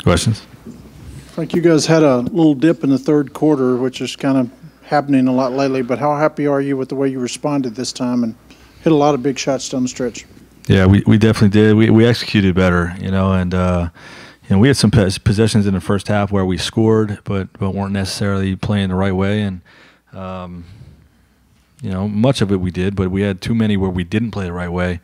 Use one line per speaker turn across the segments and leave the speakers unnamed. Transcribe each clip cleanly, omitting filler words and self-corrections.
Questions?
Frank, you guys had a little dip in the third quarter, which is kind of happening a lot lately, but how happy are you with the way you responded this time and hit a lot of big shots down the stretch?
Yeah, we definitely did. We executed better, and we had some possessions in the first half where we scored, but weren't necessarily playing the right way, and much of it we did, but we had too many where we didn't play the right way,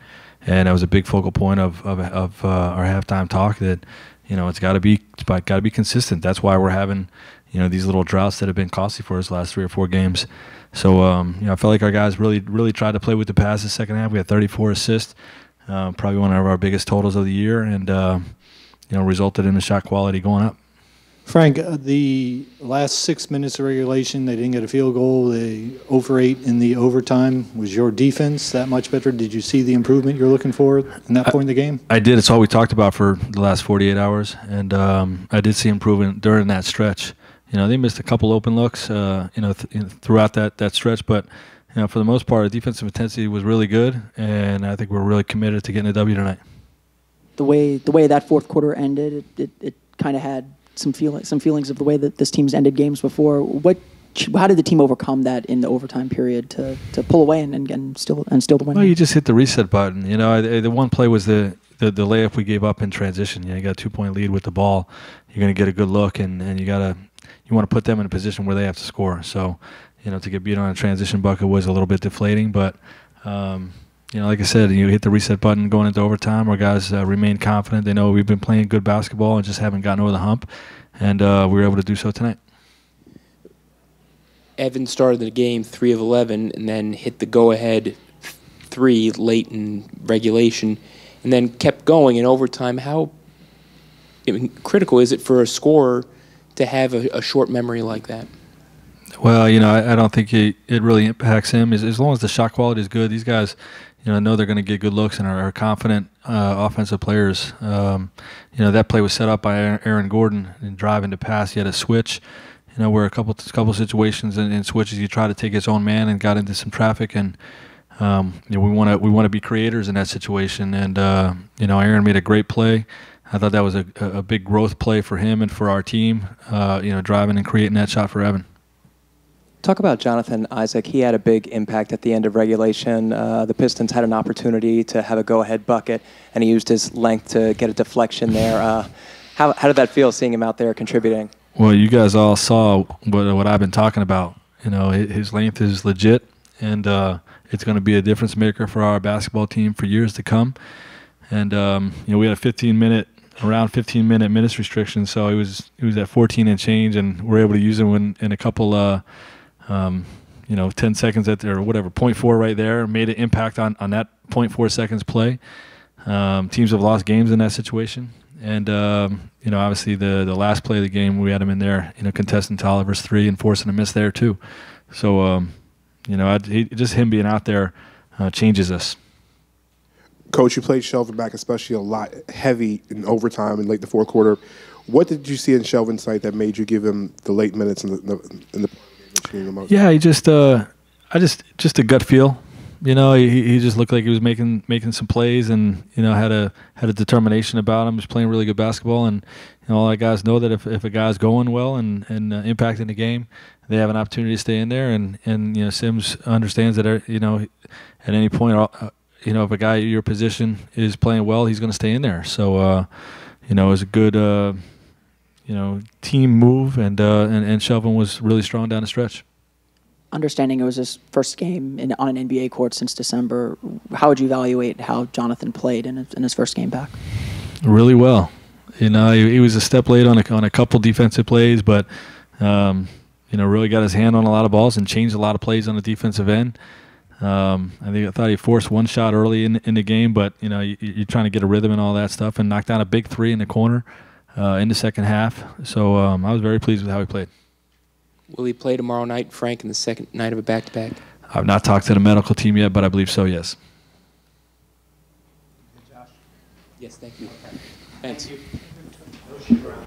and that was a big focal point of our halftime talk that it's got to be consistent. That's why we're having these little droughts that have been costly for us the last 3 or 4 games. So I felt like our guys really tried to play with the pass the second half. We had 34 assists, probably one of our biggest totals of the year, and resulted in the shot quality going up.
Frank, the last 6 minutes of regulation, they didn't get a field goal. They over 8 in the overtime. Was your defense that much better? Did you see the improvement you're looking for in that point in the game? I
did. It's all we talked about for the last 48 hours, and I did see improvement during that stretch. They missed a couple open looks, throughout that stretch, but for the most part, the defensive intensity was really good, and I think we're really committed to getting a W tonight.
The way that fourth quarter ended, it kind of had some feelings of the way that this team's ended games before. How did the team overcome that in the overtime period to pull away and still the win?
Well, you just hit the reset button. The one play was the layup we gave up in transition. You got a 2-point lead with the ball. You're going to get a good look, and you want to put them in a position where they have to score. So, to get beat on a transition bucket was a little bit deflating, but like I said, you hit the reset button going into overtime. Our guys remain confident. They know we've been playing good basketball and just haven't gotten over the hump, and we were able to do so tonight.
Evan started the game 3 of 11 and then hit the go-ahead 3 late in regulation and then kept going in overtime. How critical is it for a scorer to have a short memory like that?
Well, I don't think it really impacts him. As long as the shot quality is good, these guys, know they're going to get good looks and are confident offensive players. That play was set up by Aaron Gordon and driving to pass. He had a switch, where a couple situations in switches he tried to take his own man and got into some traffic, and we want to be creators in that situation. And Aaron made a great play. I thought that was a big growth play for him and for our team. Driving and creating that shot for Evan.
Talk about Jonathan Isaac. He had a big impact at the end of regulation. The Pistons had an opportunity to have a go-ahead bucket, and he used his length to get a deflection there. How did that feel, seeing him out there contributing?
Well, you guys all saw what I've been talking about. His length is legit, and it's going to be a difference maker for our basketball team for years to come. And we had around 15-minute minutes restriction, so he was at 14 and change, and we're able to use him in a couple 10 seconds or whatever, 0.4 right there, made an impact on that 0.4 seconds play. Teams have lost games in that situation. And, obviously the last play of the game, we had him in there, contesting Tolliver's 3 and forcing a miss there too. So, just him being out there changes us.
Coach, you played Shelvin back especially a lot heavy in overtime and late the fourth quarter. What did you see in Shelvin's side that made you give him the late minutes in the
Yeah, he just a gut feel. He just looked like he was making some plays, and had a determination about him. He was playing really good basketball, and all our guys know that if a guy's going well and impacting the game, they have an opportunity to stay in there. And Sims understands that at any point, if a guy at your position is playing well, he's going to stay in there. So it was a good team move, and Shelvin was really strong down the stretch.
Understanding it was his first game on an NBA court since December, how would you evaluate how Jonathan played in his first game back?
Really well. He was a step late on a couple defensive plays, but really got his hand on a lot of balls and changed a lot of plays on the defensive end. I thought he forced one shot early in the game, but you're trying to get a rhythm and all that stuff, and knocked down a big 3 in the corner in the second half. So I was very pleased with how he played.
Will he play tomorrow night, Frank, in the second night of a back-to-back?
I've not talked to the medical team yet, but I believe so, yes.
Yes, thank you. Thanks.